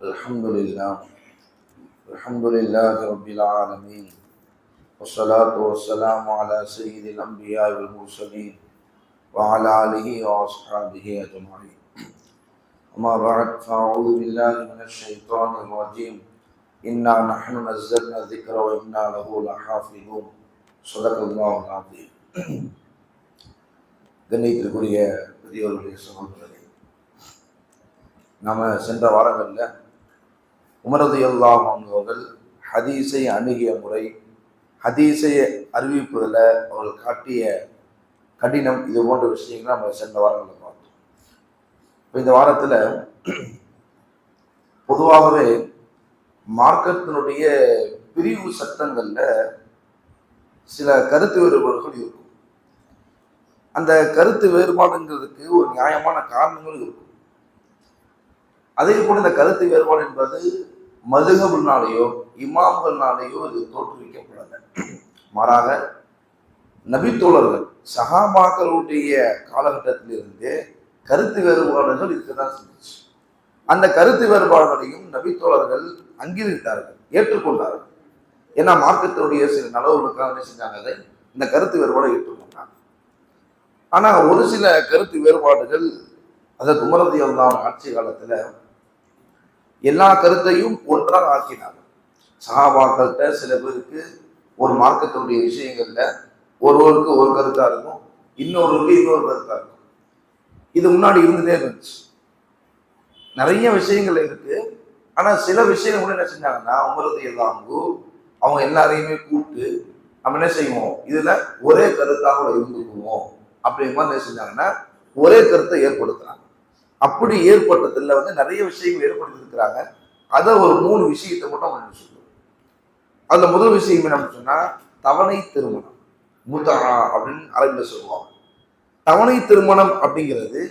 الحمد لله رب العالمين، والصلاة والسلام على سيد الأنبياء والمرسلين وعلى آله وأصحابه أجمعين. أما بعد، فأعوذ بالله من الشيطان الرجيم. إنا نحن نزلنا الذكر وإنا له لحافظون. صدق الله العظيم. கண்ணியத்திற்குரிய பெரியோர்களுடைய சகோதரர்களே, நாம் சென்ற வாரங்களில் உமர் ரலியல்லாஹு அன்ஹு அவர்கள் ஹதீஸை அணுகிய முறை, ஹதீஸை அறிவிப்பதில் அவர்கள் காட்டிய கடினம், இது போன்ற விஷயங்களை நம்ம சென்ற வாரங்களில் பார்த்தோம். இப்போ இந்த வாரத்தில் பொதுவாகவே மார்க்கத்தினுடைய பிரிவு சட்டங்களில் சில கருத்து வேறுபாடுகள் இருக்கும். அந்த கருத்து வேறுபாடுங்கிறதுக்கு ஒரு நியாயமான காரணங்களும் இருக்கும். அதே போல இந்த கருத்து வேறுபாடு என்பது மதுஹப்னாலேயோ இமாம்கள்னாலேயோ இது தோற்றுவிக்கப்படலை. மாறாக நபித்தோழர்கள் சஹாபாக்களுடைய காலகட்டத்திலிருந்து கருத்து வேறுபாடுகள் இருக்கதான் செஞ்சிச்சு. அந்த கருத்து வேறுபாடுகளையும் நபித்தோழர்கள் அங்கீகரித்தார்கள், ஏற்றுக்கொண்டார்கள். ஏன்னா மார்க்கத்தினுடைய சில நலவுகளுக்காக என்ன செஞ்சாங்க, அதை இந்த கருத்து வேறுபாடை ஏற்றுக்கொண்டாங்க. ஆனால் ஒரு சில கருத்து வேறுபாடுகள், அதற்கு உமர் ரலியல்லாஹு அன்ஹு ஆட்சி காலத்தில் எல்லா கருத்தையும் ஒன்றாக ஆக்கினாங்க. சஹாபாக்கள்கிட்ட சில பேருக்கு ஒரு மார்க்கத்தினுடைய விஷயங்கள்ல ஒருவருக்கு ஒரு கருத்தா இருக்கும், இன்னொருவருக்கு இன்னொரு கருத்தா இருக்கும். இது முன்னாடி இருந்துட்டே இருந்துச்சு. நிறைய விஷயங்கள் இருக்கு. ஆனா சில விஷயங்கள் கூட என்ன செஞ்சாங்கன்னா, உமர் ரலியல்லாஹு அன்ஹு அவங்க எல்லாரையுமே கூப்பிட்டு நம்ம என்ன செய்வோம், இதுல ஒரே கருத்தாக இருந்துக்குவோம் அப்படிங்கிற என்ன செஞ்சாங்கன்னா, ஒரே கருத்தை ஏற்படுத்துறாங்க. அப்படி ஏற்பட்டதுல நிறைய விஷயங்கள் ஏற்படுத்திருக்கிறாங்க. அதை ஒரு 3 விஷயத்தை மட்டும் அவங்க சொல்லுவோம். அதுல முதல் விஷயம் என்ன சொன்னா, தவணை திருமணம், முத்தா அப்படின்னு அரபில சொல்லுவாங்க. தவணை திருமணம் அப்படிங்கிறது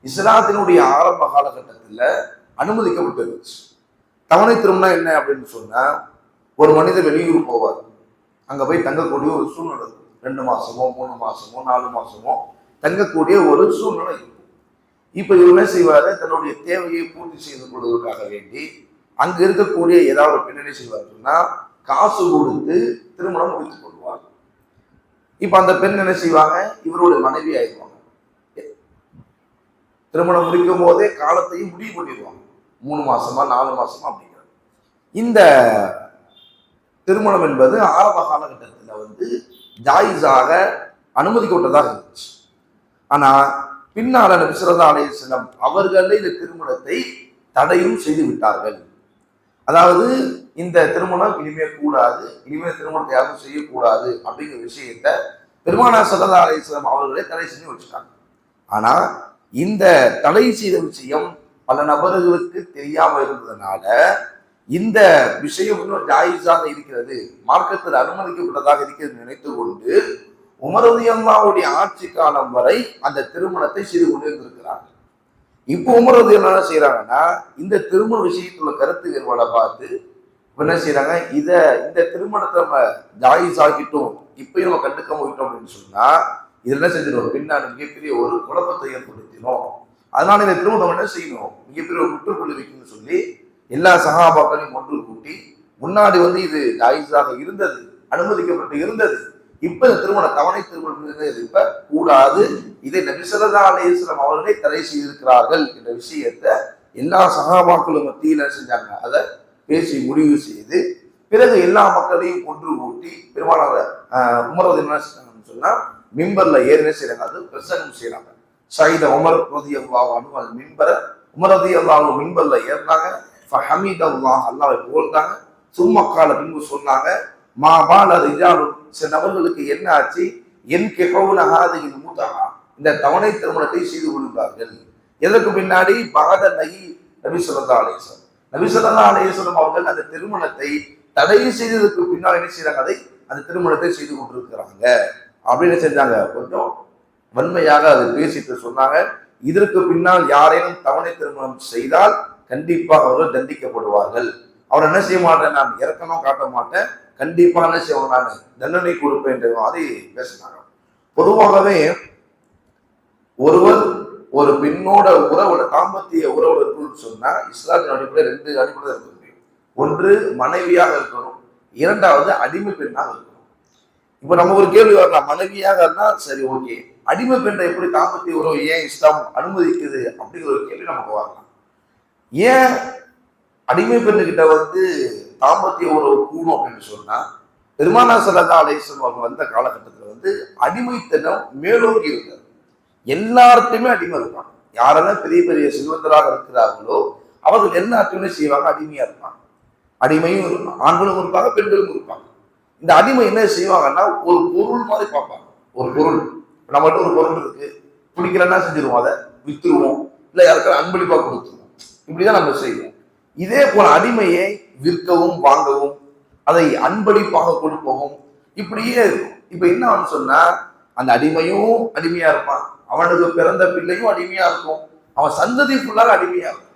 இஸ்லாத்தினுடைய ஆரம்ப காலகட்டத்தில் அனுமதிக்கப்பட்டிருந்துச்சு. தவணை திருமணம் என்ன அப்படின்னு சொன்னா, ஒரு மனிதர் வெளியூர் போவார், அங்க போய் தங்கக்கூடிய ஒரு சூழ்நிலை, 2 மாசமோ 3 மாசமோ 4 மாசமோ தங்கக்கூடிய ஒரு சூழ்நிலை இருக்கும். இப்ப இவர் என்ன செய்வாரு, தன்னுடைய தேவையை பூர்த்தி செய்து கொள்வதற்காக வேண்டி அங்க இருக்கக்கூடிய ஏதாவது ஒரு பெண் என்ன செய்வாருன்னா, காசு கொடுத்து திருமணம் முடித்துக் கொள்வார். இப்ப அந்த பெண் என்ன செய்வாங்க, இவருடைய மனைவி ஆயிடுவாங்க. திருமணம் முடிக்கும் போதே காலத்தையும் முடிவு பண்ணிடுவாங்க, 3 மாசமா 4 மாசமா அப்படிங்கிறது. இந்த திருமணம் என்பது ஆரம்ப காலகட்டத்தில் ஜாயிஸாக அனுமதிக்கப்பட்டதாக இருந்துச்சு. ஆனா பின்னால நபி ஸல்லல்லாஹு அலைஹி வஸல்லம் அவர்களே இந்த திருமணத்தை தடையும் செய்து விட்டார்கள். அதாவது இந்த திருமணம் இனிமே கூடாது, இனிமேல் திருமணத்தை யாரும் செய்யக்கூடாது அப்படிங்கிற விஷயத்த பெருமானார் ஸல்லல்லாஹு அலைஹி வஸல்லம் அவர்களே தடை செஞ்சு வச்சுட்டாங்க. ஆனா இந்த தடை செய்த விஷயம் பல நபர்களுக்கு தெரியாம இருந்ததுனால இந்த விஷயம் இன்னும் ஜாயிஸாக இருக்கிறது, மார்க்கத்தில் அனுமதிக்கப்பட்டதாக இருக்கிறது நினைத்து கொண்டு உமர் ரலியல்லாஹுடைய ஆட்சி காலம் வரை அந்த திருமணத்தை செய்து கொண்டு இருந்திருக்கிறாங்க. இப்போ உமர் ரலியல்லாஹு என்ன செய்யறாங்கன்னா, இந்த திருமண விஷயத்துள்ள கருத்து வேறுபாடை பார்த்து என்ன செய்யறாங்க, இந்த திருமணத்தை நம்ம ஜாயிஸ் ஆகிட்டோம், இப்பயும் நம்ம கண்டுக்க போயிட்டோம் அப்படின்னு சொன்னா இது என்ன செஞ்சிடும், பின்னாடி மிகப்பெரிய ஒரு குழப்பத்தை ஏற்படுத்தினோம். அதனால இந்த திருமணம் என்ன செய்யணும், மிகப்பெரிய ஒரு முற்றுப்புள்ளி வைக்கணும்னு சொல்லி எல்லா சஹாபாக்களையும் ஒன்று கூட்டி முன்னாடி இது ஜாயிஸாக இருந்தது, அனுமதிக்கப்பட்டு இருந்தது. இப்ப இந்த திருமணம் தவணை திருமணம் இப்ப கூடாது, இதை நபி ஸல்லல்லாஹு அலைஹி வஸல்லம் அவர்களே தடை செய்திருக்கிறார்கள் என்ற விஷயத்தை எல்லா சஹாபாக்களும் மத்தியில செஞ்சாங்க. அதை பேசி முடிவு செய்து பிறகு எல்லா மக்களையும் ஒன்று கூட்டி பெருமானார் உமர் என்ன சொன்னா, மிம்பர்ல ஏறின செய்யறாங்க, அது பிரசங்கம் செய்யறாங்க. சைத உமர் ரலியல்லாஹு அன்ஹு அந்த மிம்பரை உமர் ரலியல்லாஹு அன்ஹு மிம்பர்ல ஏறினாங்க. ஃபஹமிதல்லாஹ், அல்லாஹ்வை புகழ்ந்தாங்க. சும்மா கால பின்பு சொன்னாங்க, மா பால ரிஜாலு, சில நபர்களுக்கு என்ன ஆச்சு, என் கெஹவுன ஹாதிஹில் முத்தா, இந்த தவணை திருமணத்தை செய்து கொள்கிறார்கள். எதற்கு பின்னாடி பகத நஹி நபி ஸல்லல்லாஹு அலைஹி வஸல்லம், நபி ஸல்லல்லாஹு அலைஹி வஸல்லம் அவர்கள் அந்த திருமணத்தை தடை செய்ததற்கு பின்னால் என்ன செய்யறாங்க, அந்த திருமணத்தை செய்து கொண்டிருக்கிறாங்க அப்படின்னு செஞ்சாங்க. கொஞ்சம் வன்மையாக அதை பேசிட்டு சொன்னாங்க, இதற்கு பின்னால் யாரேனும் தவணை திருமணம் செய்தால் கண்டிப்பாக அவர்கள் தண்டிக்கப்படுவார்கள். அவர் என்ன செய்ய மாட்டேன், நான் இறக்கணும் காட்ட மாட்டேன், கண்டிப்பா என்ன செய்வோம், நான் தண்டனை கொடுப்பேன் என்று மாதிரி பேசினாங்க. பொதுவாகவே ஒருவர் ஒரு பெண்ணோட உறவுல தாம்பத்திய உறவுல இருக்குன்னு சொன்னா இஸ்லாத்தின் அடிப்படை 2 அடிப்படை இருக்க முடியும். ஒன்று மனைவியாக இருக்கணும், இரண்டாவது அடிமை பெண்ணாக இருக்கணும். இப்ப நம்ம ஒரு கேள்வி வரலாம், மனைவியாக இருந்தா சரி ஓகே, அடிமை பெண்ணை எப்படி தாம்பத்திய உறவு ஏன் இஸ்லாம் அனுமதிக்குது அப்படிங்கிற ஒரு கேள்வி நமக்கு வரலாம். ஏன் அடிமை பெண்ணுகிட்ட தாம்பத்திய உறவு கூடும் அப்படின்னு சொன்னா, பெருமானார் ஸல்லல்லாஹு அலைஹி வஸல்லம் அவங்க வந்த காலகட்டத்தில் அடிமைத்தனம் மேலோங்கி இருந்தது. எல்லார்ட்டையுமே அடிமை இருப்பாங்க. யாரெல்லாம் பெரிய பெரிய செல்வந்தராக இருக்கிறார்களோ அவர்கள் எல்லாத்தையுமே செய்வாங்க, அடிமையா இருப்பாங்க. அடிமையும் ஆண்களும் இருப்பாங்க, பெண்களும் இருப்பாங்க. இந்த அடிமை என்ன செய்வாங்கன்னா ஒரு பொருள் மாதிரி பார்ப்பாங்க. ஒரு பொருள், நம்மகிட்ட ஒரு பொருள் இருக்கு, பிடிக்கலன்னா செஞ்சிருவோம், அதை வித்துருவோம், இல்லை யாருக்காவது அன்பளிப்பா கொடுத்துருவோம். இப்படிதான் நம்ம செய்வோம். இதே போல அடிமையை விற்கவும் வாங்கவும், அதை அன்பளிப்பாக கொடுக்கவும் இப்படியே இருக்கும். இப்ப என்ன சொன்னா, அந்த அடிமையும் அடிமையா இருப்பான், அவனுக்கு பிறந்த பிள்ளையும் அடிமையா இருக்கும், அவன் சந்ததி ஃபுல்லாக அடிமையா இருக்கும்.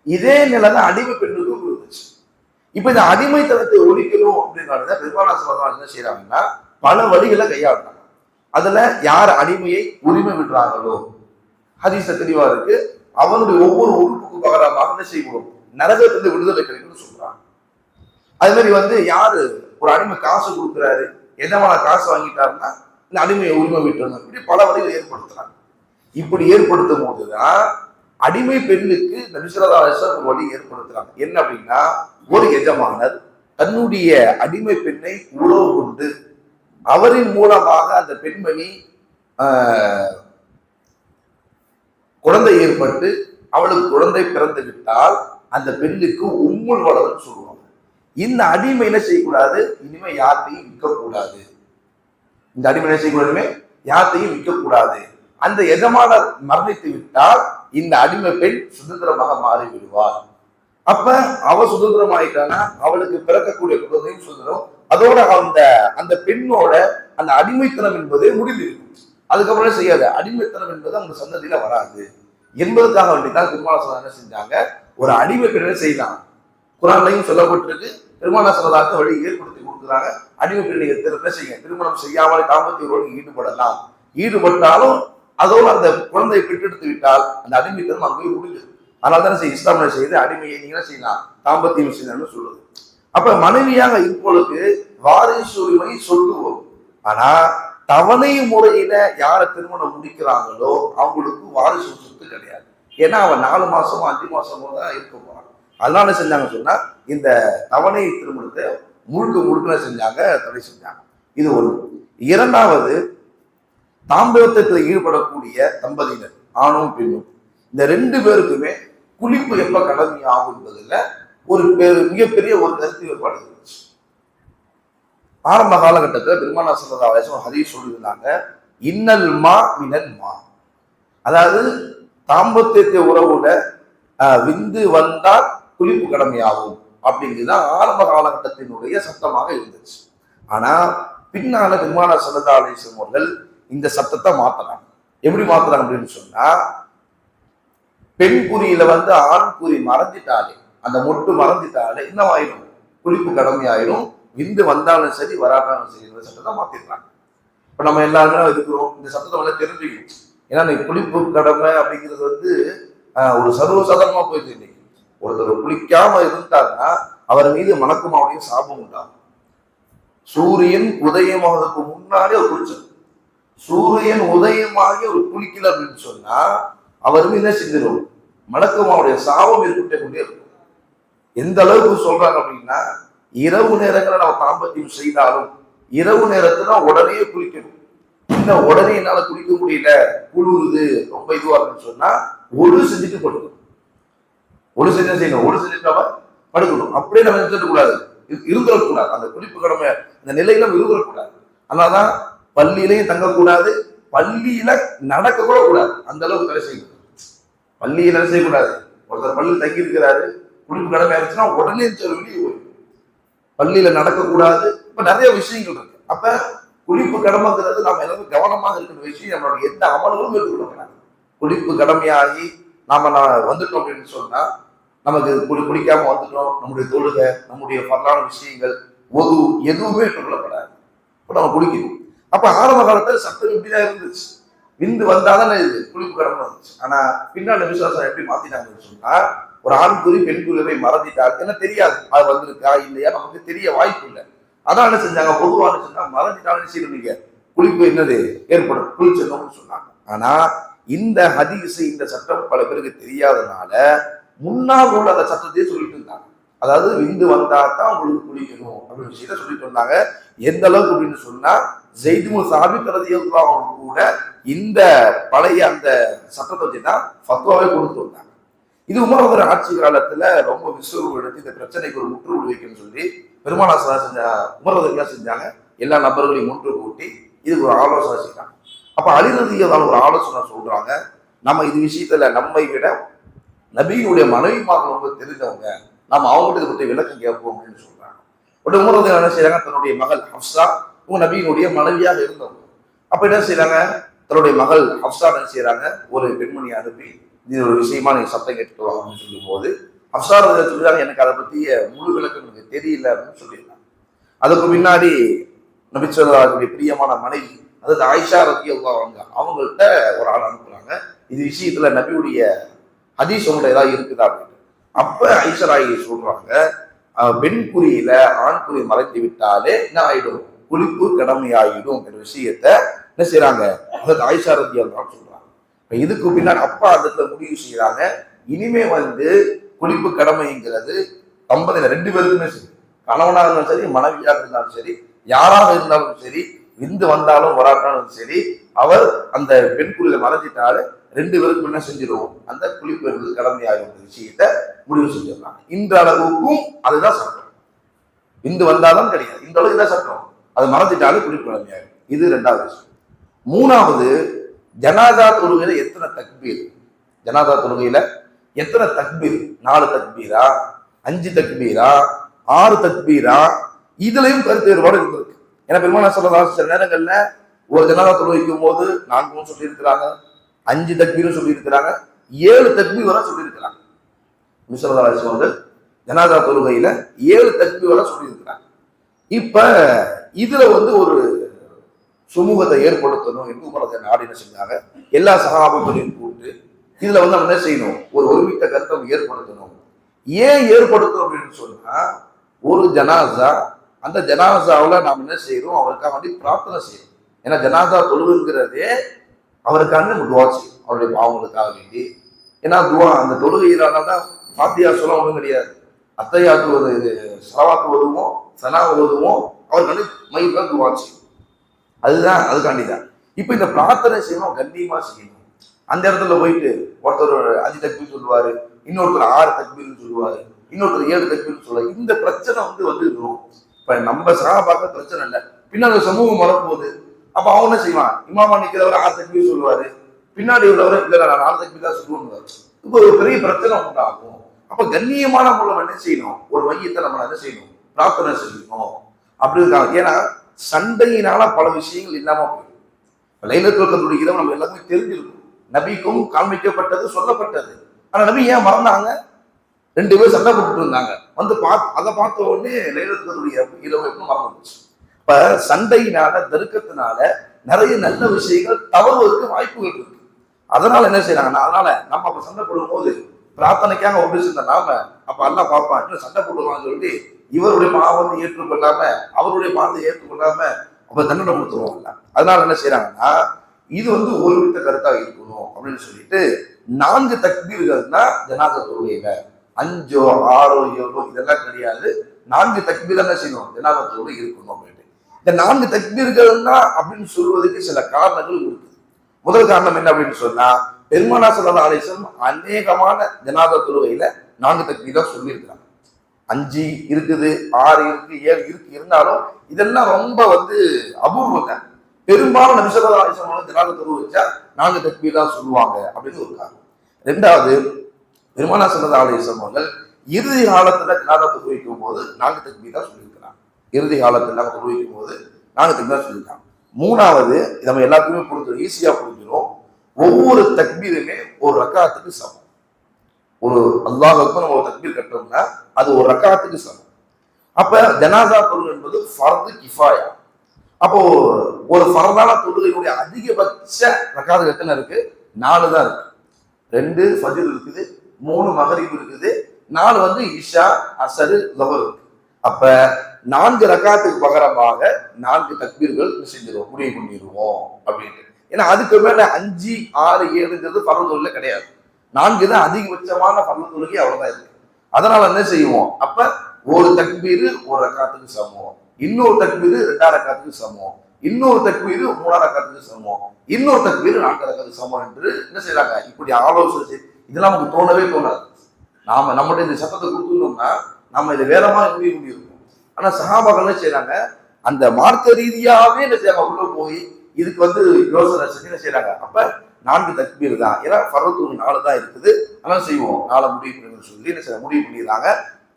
இதே நிலைதான் அடிமை பெண்ணுக்கும் இருந்துச்சு. இப்ப இந்த அடிமைத்தனத்தை ஒழிக்கணும் அப்படின்றத பெருமானார் ஸல்லல்லாஹு அலைஹி வஸல்லம் என்ன செய்யறாங்கன்னா பல வழிகளை கையாளுறாங்க. அதுல யார் அடிமையை உரிமை விடுறாங்களோ, ஹதீஸ்ல தெளிவா இருக்கு, அவனுடைய ஒவ்வொரு உறுப்புக்கு பகரமாக என்ன செய்யணும், நரகத்திலிருந்து விடுதலை கிடைக்கும்னு சொல்றாங்க. அது மாதிரி யாரு ஒரு அடிமை காசு கொடுக்குறாரு, எதமான காசு வாங்கிட்டாருன்னா இந்த அடிமையை உரிமை விட்டுறணும், இப்படி பல வழிகள் ஏற்படுத்துறாங்க. இப்படி ஏற்படுத்தும் போதுதான் அடிமை பெண்ணுக்கு நபி ஸல்லல்லாஹு அலைஹி வஸல்லம் ஒரு வழி ஏற்படுத்துறாங்க. என்ன அப்படின்னா, ஒரு எஜமானர் தன்னுடைய அடிமை பெண்ணை உறவு கொண்டு அவரின் மூலமாக அந்த பெண்மணி குழந்தை ஏற்பட்டு அவளுக்கு குழந்தை பிறந்து விட்டால் அந்த பெண்ணுக்கு உம்முல் வலதுன்னு சொல்லுவாங்க. இந்த அடிமை என்ன செய்யக்கூடாது, இனிமே யார்த்தையும் விற்கக்கூடாது. இந்த அடிமை என்ன செய்யக்கூடாதுமே, யார்த்தையும் விற்கக்கூடாது. அந்த எஜமானர் மரணித்து விட்டால் இந்த அடிமை பெண் சுதந்திரமாக மாறி விடுவார். அப்ப அவ சுதந்திரம் ஆயிட்டானா அவளுக்கு பிறக்கக்கூடிய குழந்தையும் சுதந்திரம். அதோட அந்த பெண்ணோட அந்த அடிமைத்தனம் என்பது முடிந்திருக்கும். அதுக்கப்புறம் செய்யாத அடிமைத்தனம் என்பது அவங்க சந்ததியில வராது என்பதற்காக வேண்டிதான் பெருமானார் என்ன செஞ்சாங்க, ஒரு அடிமை பெண்ணை செய்யலாம். குர்ஆன்லையும் சொல்லப்பட்டிருக்கு, பெருமானார் ஸல்லல்லாஹு வழி ஏற்படுத்தி கொடுக்குறாங்க. அடிமை பெண்ணை என்ன செய்யுங்க, திருமணம் செய்யாமல் தாம்பத்திய உறவில் ஈடுபடலாம். ஈடுபட்டாலும் அதோடு அந்த குழந்தையை பெற்றெடுத்து விட்டால் அந்த அடிமைத்தனம் அங்கே முடிஞ்சது. அதனால தானே இஸ்லாம் செய்து அடிமையை நீங்க என்ன செய்யலாம், தாம்பத்தியம் செய்யணும்னு சொல்லுது. அப்ப மனைவியாக இப்பொழுது வாரிசு உரிமை சொல்லுவோம். ஆனா தவணை முறையில யாரை திருமணம் முடிக்கிறாங்களோ அவங்களுக்கு வாரிசு சொத்து கிடையாது. ஏன்னா அவன் 4 மாசமோ 5 மாசமோ தான் இருக்க போறான். அதனால செஞ்சாங்க சொன்னா இந்த தவணை திருமணத்தை முழுக்க செஞ்சாங்க, தடை செஞ்சாங்க. இது ஒன்று. இரண்டாவது, தாம்பத்தியத்தில் ஈடுபடக்கூடிய தம்பதியினர் ஆணும் பெண்ணும் இந்த 2 பேருக்குமே குளிப்பு எப்ப கடமை ஆகும் என்பதில் ஒரு மிகப்பெரிய ஒரு கருத்து வேறுபாடு இருந்துச்சு. ஆரம்ப காலகட்டத்தில் பெருமானார் ஸல்லல்லாஹு அலைஹி வஸல்லம் ஹதீஸ் சொல்லியிருந்தாங்க, இன்னல் மா மினல் மா, அதாவது தாம்பத்தியத்தை உறவுல விந்து வந்தால் குளிப்பு கடமையாகும் அப்படிங்கிறதுதான் ஆரம்ப காலகட்டத்தினுடைய சட்டமாக இருந்துச்சு. ஆனா பின்னால பெருமானார் ஸல்லல்லாஹு அலைஹி வஸல்லம் அவர்கள் இந்த சட்டத்தை மாத்தலாம். எப்படி மாத்தலாம் அப்படின்னு சொன்னா, பெண் குறியில ஆண் குறி மறந்துட்டாலே, அந்த மொட்டு மறந்துட்டாலே என்னவாயிடும், குளிப்பு கடமையாயிடும். விந்து வந்தாலும் சரி வராட்டாலும் சரி இந்த சட்டத்தை மாத்திடுறாங்க. இப்ப நம்ம எல்லாருமே இருக்கிறோம், இந்த சட்டத்தை தெரிஞ்சுக்கணும். ஏன்னா குளிப்பு கடமை அப்படிங்கிறது ஒரு சர்வசாதாரணமா போயிடுச்சு. இன்னைக்கு ஒருத்தர் குளிக்காம இருந்தாருன்னா அவர் மீது மலக்குமாவுடைய சாபம் உண்டாகும். சூரியன் உதயமாவதற்கு முன்னாடி அவர் குளிச்சது, சூரியன் உதயமாகி ஒரு குளிக்கல அப்படின்னு சொன்னா அவர் மீது என்ன செஞ்சிடும், மலக்குமாவுடைய சாபம் இருக்கிட்டே கொண்டே இருக்கும். எந்த அளவுக்கு சொல்றாங்க அப்படின்னா, இரவு நேரங்களை நம்ம தாம்பத்தியம் செய்தாலும் இரவு நேரத்துல உடனே குளிக்கணும். இன்னும் உடனே என்னால குளிக்க முடியல, குளிருது, ரொம்ப இதுவா இருக்குன்னு சொன்னா ஒழு செஞ்சுட்டு படுக்கணும். ஒழு செஞ்சு செய்யணும், ஒழு செஞ்சுட்டு நம்ம படுக்கணும். அப்படியே நம்ம செஞ்சுட்டு கூடாது, இருந்துடக்கூடாது. அந்த குளிப்பு கடமை அந்த நிலையில இருந்துடக்கூடாது. அதனாலதான் பள்ளியிலையும் தங்கக்கூடாது, பள்ளியில நடக்க கூட கூடாது. அந்த அளவுக்கு தடை செய்யணும். பள்ளியில செய்யக்கூடாது. ஒருத்தர் பள்ளியில் தங்கி இருக்கிறாரு, குளிப்பு கடமை ஆயிடுச்சுன்னா உடனே வெளியே போய் பள்ளியில நடக்கக்கூடாது. இப்ப நிறைய விஷயங்கள் இருக்கு. அப்ப குளிப்பு கடமைங்கிறது நாம எல்லாரும் கவனமாக இருக்கிற விஷயம். நம்மளுடைய எந்த அமல்களும் எடுத்துக்கொள்ளக்கூடாது. குளிப்பு கடமையாகி நாம வந்துட்டோம் அப்படின்னு சொன்னா, நமக்கு குளிக்காம வந்துட்டோம், நம்முடைய தொழுகை, நம்முடைய பரவான விஷயங்கள் எதுவுமே எடுத்துக்கொள்ளப்படாது. இப்ப நம்ம குளிக்கணும். அப்ப ஆரம்ப காலத்துல சட்டம் இப்படிதான் இருந்துச்சு. விந்து வந்தாதான் இது குளிப்பு கடமை வந்துச்சு. ஆனா பின்னாடி விசுவாசம் எப்படி மாத்திட்டாங்கன்னு சொன்னா, ஒரு ஆண் குறி பெண் குறிவை மறந்துட்டாரு, என்ன தெரியாது அது வந்திருக்கா இல்லையா நமக்கு தெரிய வாய்ப்பு இல்லை. அதான் என்ன செஞ்சாங்க, பொதுவான சொன்னா மறந்துட்டாலும் செய்யறீங்க குளிப்பு என்னது ஏற்படும் குளிச்சிடணும்னு சொன்னாங்க. ஆனா இந்த ஹதீஸ் இந்த சட்டம் பல பேருக்கு தெரியாதனால முன்னால் உள்ள அந்த சட்டத்தையே சொல்லிட்டு இருந்தாங்க. அதாவது விந்து வந்தா தான் உங்களுக்கு குளிக்கணும் அப்படின்னு விஷயத்த சொல்லிட்டு இருந்தாங்க. எந்த அளவுக்கு அப்படின்னு சொன்னா, ஸைத் சாபித் ரலியல்லாஹு அன்ஹு கூட இந்த பழைய அந்த சட்டத்தை வச்சுதான் ஃபத்வாவே கொடுத்து வந்தாங்க. இது உமர் ஆட்சி காலத்துல ரொம்ப விஸ்வரூபம் எடுத்து இந்த பிரச்சனைக்கு ஒரு முற்றுப்புள்ளி வைக்கணும்னு சொல்லி பெருமானார் உமர் என்ன செஞ்சாங்க, எல்லா நபர்களையும் ஒன்று கூட்டி இதுக்கு ஒரு ஆலோசனை செய்யறாங்க. அப்ப அலி ரலியல்லாஹு ஒரு ஆலோசனை சொல்றாங்க, நம்ம இது விஷயத்துல நம்மை விட நபியினுடைய மனைவிமார்கள் ரொம்ப தெரிஞ்சவங்க, நம்ம அவங்ககிட்ட பற்றி விளக்கம் கேட்போம் அப்படின்னு சொல்றாங்க. உடனே உமர் என்ன செய்யறாங்க, தன்னுடைய மகள் ஹப்ஸா உங்க நபியினுடைய மனைவியாக இருந்தவங்க, அப்ப என்ன செய்யறாங்க, தன்னுடைய மகள் ஹப்ஸா என்ன செய்யறாங்க, ஒரு பெண்மணியை அனுப்பி இது ஒரு விஷயமா நீங்க சத்தம் கேட்டுட்டு வாங்க அப்படின்னு சொல்லும் போது ஹப்ஸா சொல்றாங்க, எனக்கு அதை பத்தி முழு விளக்கம் எனக்கு தெரியல அப்படின்னு சொல்லியிருந்தாங்க. அதுக்கு முன்னாடி நபி ஸல்லல்லாஹு பிரியமான மனைவி அதாவது ஆயிஷா ரலியல்லாஹு அன்ஹா அவங்கள்ட்ட ஒரு ஆள் அனுப்புறாங்க, இது விஷயத்துல நபியுடைய ஹதீஸ் உங்கள்ட்ட ஏதாவது இருக்குதா அப்படின்னு. அப்ப ஆயிஷா சொல்றாங்க, பெண் குறியில ஆண் குறி மறைத்து விட்டாலே என்ன ஆயிடும், குளிப்பு கடமையாயிடும் என்ற விஷயத்த என்ன செய்யறாங்க, அதாவது ஆயிஷா ரலியல்லாஹு சொல்றாங்க. இதுக்கு பின்னாடி அப்பா அதுல முடிவு செய்யறாங்க, இனிமே வந்து குளிப்பு கடமைங்கிறது தம்பதியில ரெண்டு பேருக்குமே சரி, கணவனாக இருந்தாலும் சரி மனைவியாக இருந்தாலும் சரி யாராக இருந்தாலும் சரி, விந்து வந்தாலும் வராட்டாலும் சரி, அவர் அந்த பெண் குறியில மறைஞ்சிட்டாலே ரெண்டு பேருக்கும் என்ன செஞ்சிருவோம், அந்த குளிப்பு என்பது கடமையாகிற விஷயத்த முடிவு செஞ்சிடலாம். இந்த அளவுக்கும் அதுதான் சட்டம். விந்து வந்தாலும் கிடையாது, இந்த அளவுக்கு தான் சட்டம். அது மறைஞ்சிட்டாலும் குளிப்பு கடமையாகும். இது ரெண்டாவது விஷயம். மூணாவது, ஜனாதா தொழுகையில எத்தனை தக்பீர், ஜனாதா தொழுகையில எத்தனை தக்பீர், 4 தக்பீரா 5 தக்பீரா 6 தக்பீரா, இதுலயும் கருத்து வேறுபாடு இருந்திருக்கு. ஏன்னா பெருமானார் ஸல்லல்லாஹு அலைஹி சில நேரங்கள்ல ஒரு ஜனாதா தொழுகைக்கும் போது 4 சொல்லி இருக்கிறாங்க, 5 தக்பீரும் சொல்லி இருக்கிறாங்க, 7 தக்பீர் வரை சொல்லி இருக்கிறாங்க. நபி ஸல்லல்லாஹு அலைஹி வஸல்லம் ஜனாதா தொழுகையில 7 தக்பீர் வரை சொல்லி இருக்கிறாங்க. இப்ப இதுல வந்து ஒரு சுமூகத்தை ஏற்படுத்தணும் என்று உமர் நாடு என்ன செஞ்சாங்க, எல்லா சஹாபாக்களையும் கூப்பிட்டு இதுல வந்து நம்ம என்ன செய்யணும், ஒரு ஒருமித்த கருத்தை ஏற்படுத்தணும். ஏன் ஏற்படுத்தணும் அப்படின்னு சொன்னா, ஒரு ஜனாசா, அந்த ஜனாசாவில் நாம் என்ன செய்யறோம், அவருக்காக வேண்டி பிரார்த்தனை செய்யணும். ஏன்னா ஜனாசா தொழுகுங்கிறதே அவருக்காக நம்ம துவா செய்யும், அவருடைய பாவங்களுக்காக வேண்டி. ஏன்னா துவா அந்த தொழுகையினால தான் ஃபாத்தியா சொல்ல ஒன்றும் கிடையாது, அத்தையாத்து சலவாத்து ஓதுவோம், சனா ஓதுவோம், அவருக்காண்டி மயிலாக துவா செய்யும், அதுதான் அதுக்காண்டி தான். இப்போ இந்த பிரார்த்தனை செய்யணும், கண்ணியமா செய்யணும். அந்த இடத்துல போயிட்டு ஒருத்தர் 5 தக்பீர் சொல்லுவாரு, இன்னொருத்தர் 6 தக்பீர்னு சொல்லுவாரு, இன்னொருத்தர் 7 தக்பீர்னு சொல்லுவாரு. இந்த பிரச்சனை வந்து இருக்கும். இப்ப நம்ம சஹாபாக்க பிரச்சனை இல்லை, பின்னாடி சமூகம் வரப்போகுது. அப்ப அவன் என்ன செய்வான், இமாமா நிக்கிறவர் 6 தக்பீர் சொல்லுவாரு, பின்னாடி உள்ளவர் இல்ல நான் 4 தக்பீர் தான் சொல்லுவாங்க. இப்போ ஒரு பெரிய பிரச்சனை உண்டாகும். அப்ப கண்ணியமான மூலம் என்ன செய்யணும், ஒரு மையத்தை நம்ம என்ன செய்யணும், பிரார்த்தனை செய்யணும் அப்படி இருக்காங்க. ஏன்னா சண்டையினால பல விஷயங்கள் இல்லாம போயிடும். லைலத்துல் கத்ருடைய இரவு நம்ம எல்லாருமே தெரிஞ்சிருக்கும், நபிக்கும் காண்பிக்கப்பட்டது சொல்லப்பட்டது. ஆனா நபி ஏன் மறந்தாங்க, 2 பேரும் சண்டை போட்டுட்டு இருந்தாங்க, வந்து அதை பார்த்த உடனே லைலத்துல் கத்ருடைய இரவு எப்படி மறந்துச்சு. இப்ப சண்டையினால தருக்கத்தினால நிறைய நல்ல விஷயங்கள் தவறுவதற்கு வாய்ப்புகள் இருக்கு. அதனால என்ன செய்யறாங்கன்னா, அதனால நம்ம அப்ப சண்டை போடும் போது பிரார்த்தனைக்காக ஒன்று சேர்ந்த நாம அப்ப எல்லாம் பார்ப்பான், இன்னும் சண்டை போடுவான்னு சொல்லி இவருடைய பாவத்தை ஏற்றுக்கொள்ளாம அவருடைய பாவத்தை ஏற்றுக்கொள்ளாம அப்ப தண்டனை கொடுத்துருவாங்கல்ல. அதனால என்ன செய்யறாங்கன்னா, இது வந்து ஒருமித்த கருத்தாக இருக்கணும் அப்படின்னு சொல்லிட்டு 4 தக்பீர்கள் தான் ஜனாதா தொழுகையில, 5 6 7 இதெல்லாம் கிடையாது, 4 தக்பீர் என்ன செய்யணும், ஜனாதா தொழுகை இருக்கணும் அப்படின்னு. இந்த 4 தக்பீர்கள் தான் அப்படின்னு சொல்வதற்கு சில காரணங்கள் இருக்கு. முதல் காரணம் என்ன அப்படின்னு சொன்னா, பெருமானார் ஸல்லல்லாஹு அலைஹி வஸல்லம் அநேகமான ஜனாதா தொழுகையில 4 தக்பீர் தான் சொல்லியிருக்கிறாங்க. 5 இருக்குது, 6 இருக்கு, 7 இருக்கு. இருந்தாலும் இதெல்லாம் ரொம்ப அபூர்வம் தான். பெரும்பாலும் நபி ஸல்லல்லாஹு அலைஹி வஸல்லம் ஜனாதா தொழுகை வச்சா 4 தக்பீர் தான் சொல்லுவாங்க அப்படின்னு ஒரு காரணம். ரெண்டாவது, பெருமானார் ஸல்லல்லாஹு அலைஹி வஸல்லம் இறுதி காலத்துல ஜனாதா தொழுகைக்கும் போது 4 தக்பீர் தான் சொல்லியிருக்கிறாங்க. இறுதி காலத்துல தொழுகைக்கும் போது 4 தக்பீர் தான் சொல்லியிருக்காங்க. மூணாவது, நம்ம எல்லாத்துக்குமே புரிஞ்சிடும், ஈஸியா புரிஞ்சிடும், ஒவ்வொரு தக்பீருமே ஒரு ரக்காத்துக்கு சமம். ஒரு அல்லாஹ் அக்பர் நம்ம ஒரு தக்பீர் கட்டோம்னா அது ஒரு ரக்காத்துக்கு சமம். அப்ப ஜனாசா தொழுகை என்பது ஃபர்து கிஃபாயா. அப்போ ஒரு ஃபர்தான தொழுகையுடைய அதிகபட்ச ரக்காத்து எத்தனை இருக்கு? 4 தான் இருக்கு. 2 ஃபஜ்ர் இருக்குது, 3 மகரிப் இருக்குது, 4 இஷா, அசரு, லுஹர் இருக்கு. அப்ப 4 ரக்காத்துக்கு பகரமாக 4 தக்பீர்கள் செஞ்சிருவோம், முடிவு பண்ணிடுவோம் அப்படின்ட்டு. ஏன்னா அதுக்கு மேல 5, 6, 7ங்கிறது ஃபர்து தொழுகை கிடையாது. 4 தான் அதிகபட்சமான ஃபர்து தொழுகை, அவ்வளவுதான் இருக்கு. அதனால என்ன செய்வோம்? அப்ப ஒரு தக்பீர் ஒரு ரக்காத்துக்கு சமம், இன்னொரு தக்பீர் 2 ரக்காத்துக்கு சமம், இன்னொரு தக்பீர் 3 ரக்காத்துக்கு சமம், இன்னொரு தக்பீர் 4 ரக்காத்துக்கு சமம் என்று என்ன செய்யறாங்க? இப்படி ஆலோசனை. இதெல்லாம் நமக்கு தோணவே தோணாது. நாம நம்மளுடைய இந்த சட்டத்தை கொடுத்துருந்தோம்னா நம்ம இதை வேற மாதிரி முடிவு பண்ணியிருக்கோம். ஆனா சஹாபாக்கள் என்ன செய்யறாங்க? அந்த மார்க்க ரீதியாவே என்ன செய்யறாங்க? உள்ள போய் இதுக்கு யோசனை செஞ்சு என்ன செய்யறாங்க? அப்ப 4 தக்பீர் தான், ஏன்னா ஃபர்து 4 தான் இருக்குது, அதனால செய்வோம், 4 முடிவு பண்ணி சொல்லி என்ன செய்ய முடிவு பண்ணிடுறாங்க.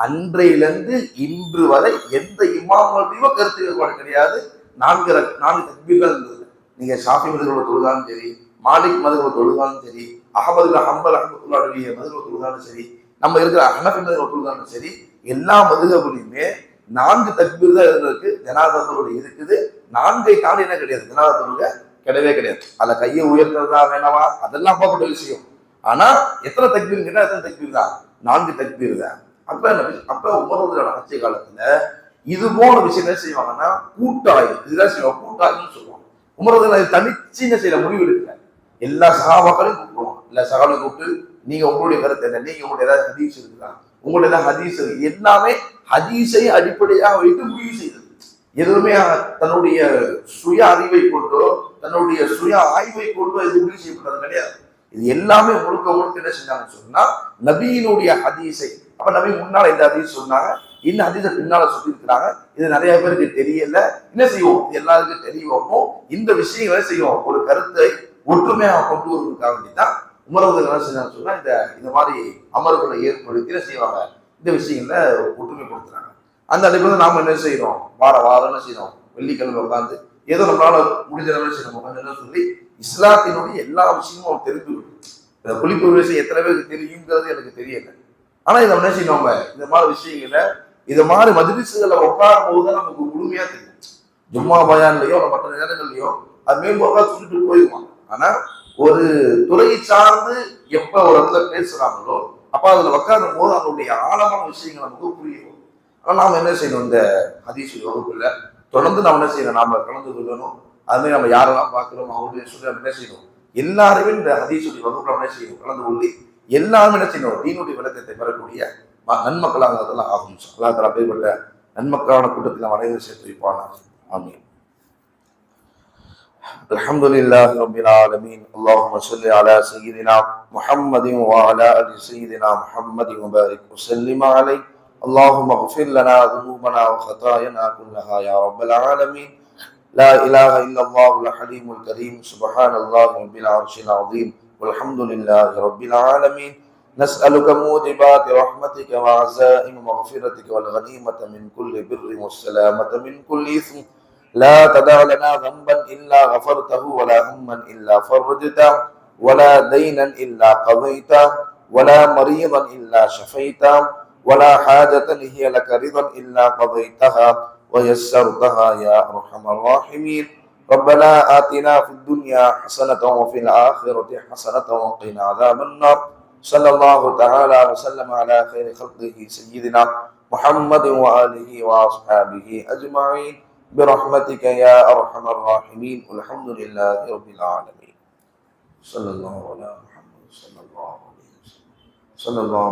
அன்றையிலிருந்து இன்று வரை எந்த இமாம்கள்டையும் கருத்து வேறுபாடு கிடையாது. 4 தக்பீர்கள் இருந்தது. நீங்க ஷாஃபி மதுஹபோட தொழுதாலும் சரி, மாலிக் மதுஹபோட தொழுதாலும் சரி, அஹமது ஹம்பல் ரஹ்மத்துல்லாஹி மதுஹபோட தொழுதாலும் சரி, நம்ம இருக்கிற ஹனஃபி மதுஹபோட தொழுதாலும் சரி, எல்லா மதுஹபுலையுமே 4 தக்பீர் தான் இருந்திருக்கு. ஜனாஸா தொழுகை இருக்குது. 4ஐ தாண்டி என்ன கிடையாது, ஜனாஸா தொழுகை கிடையவே கிடையாது. அதுல கையை உயர்த்துறதா வேணாமா அதெல்லாம் பார்க்கப்பட்ட விஷயம். ஆனா எத்தனை தக்பீர் கேட்டா எத்தனை தக்பீர் தான்? 4 தக்பீர் தான். அப்ப உமரோட ஆட்சி காலத்துல இது போன விஷயம் என்ன செய்வாங்கன்னா கூட்டாய், இதுதான் செய்வாங்க, கூட்டாய்ன்னு சொல்லுவாங்க. உமரோட தனிச்சு என்ன செய்யற முடிவு எடுக்கல, எல்லா சகாபாக்களையும் கூப்பிடுவோம். எல்லா சகாலையும் கூப்பிட்டு நீங்க உங்களுடைய கருத்து என்ன, நீங்க உங்களுடைய ஏதாவது ஹதீஸ் இருக்குதா, உங்களுடைய ஏதாவது ஹதீஸ் எல்லாமே ஹதீஸை அடிப்படையாக வைத்து முடிவு செய்தது. எதுவுமே தன்னுடைய சுய அறிவை கொண்டோ தன்னுடைய சுய ஆய்வை கொண்டோ இது முடிவு செய்யப்பட்டது கிடையாது. இது எல்லாமே முழுக்க முழுக்க என்ன செஞ்சாங்கன்னு சொன்னா நபியினுடைய ஹதீஸை. அப்ப நபி முன்னால இந்த ஹதீஸ் சொன்னாங்க, இந்த ஹதீஸை பின்னால சொல்லி இருக்கிறாங்க. இது நிறைய பேருக்கு தெரியல. என்ன செய்வோம்? இது எல்லாருக்கும் தெரியவோமோ இந்த விஷயங்களை செய்வோம். ஒரு கருத்தை ஒற்றுமையாக கொண்டு வருவதற்காக வேண்டிதான் உமரவர்கள் என்ன செஞ்சாங்க சொன்னா இந்த மாதிரி அமர்வுகளை ஏற்படுத்தி என்ன செய்வாங்க, இந்த விஷயங்கள ஒற்றுமைப்படுத்துறாங்க. அந்த அடிப்படையில் நாம என்ன செய்யறோம்? வாரம் என்ன செய்யறோம்? வெள்ளிக்கிழமை உட்காந்து ஏதோ நம்மளால முடிஞ்ச என்ன செய்யணும் சொல்லி இஸ்லாத்தினுடைய எல்லா விஷயமும் தெரிந்து இந்த குளிப்பு விஷயம் எத்தனை பேருக்கு தெரியுங்கிறது எனக்கு தெரியல. ஆனா இதை என்ன செய்யணும்? நம்ம இந்த மாதிரி விஷயங்களை இது மாதிரி மஜ்லிஸ்களை உட்காரும் போதுதான் நமக்கு முழுமையா தெரியும். ஜும்மா பயான்லயோ மற்ற நேரங்கள்லயோ அது மேம்போக்கா சொல்லிட்டு போயிடுவாங்க. ஆனா ஒரு துறையை சார்ந்து எப்ப ஒரு இடத்துல பேசுறாங்களோ அப்ப அதுல உட்காரும் போது அதனுடைய ஆழமான விஷயங்கள் நமக்கு புரியும். ஆனா நாம என்ன செய்யணும்? இந்த ஹதீஸ் வகுப்புல தொடர்ந்து நம்ம என்ன செய்யணும்? நாம கலந்து கொள்ளணும். அது மாதிரி நம்ம யாரெல்லாம் பார்க்கிறோம் அவருடைய சொல்லி நம்ம என்ன செய்யணும்? எல்லாருமே இந்த ஹதீஸுடைய வகுப்புல என்ன செய்யணும்? கலந்து கொள்ளி எல்லாருமே என்ன செய்யணும்? தீனுடைய விளக்கத்தை பெறக்கூடிய நன்மக்களாக அதெல்லாம் ஆகும். அல்லாஹ் தஆலா அப்படிப்பட்ட நன்மக்களான கூட்டத்தில் அனைவரும் சேர்த்து வைப்பானா. ஆமீன். அல்ஹம்துலில்லாஹி ரப்பில் ஆலமீன். அல்லாஹும்ம ஸல்லி அலா சய்யிதினா முஹம்மதின் வ அலா ஆலி சய்யிதினா முஹம்மதின் வ பாரிக் வ ஸல்லிம் அலைஹி. اللهم اغفر لنا ذنوبنا وخطايانا كلها يا رب العالمين. لا إله إلا الله الحليم الكريم. سبحان الله رب العرش العظيم والحمد لله رب العالمين. نسألك موجبات رحمتك وعزائم مغفرتك والغنيمة من كل بر والسلامة من كل إثم. لا تدع لنا ذنبا إلا غفرته ولا هما إلا فرجته ولا دينا إلا قضيته ولا مريضا إلا شفيته ولا حاجة هي لك رضا إلا قضيتها ويسرتها يا أرحم الراحمين. ربنا آتنا في الدنيا حسنة وفي الآخرة حسنة وقنا عذاب النار. صلى الله تعالى وسلم على خير خلقه سيدنا محمد وآله وأصحابه أجمعين برحمتك يا أرحم الراحمين. والحمد لله رب العالمين. صلى الله على محمد صلى الله عليه وسلم. صلى الله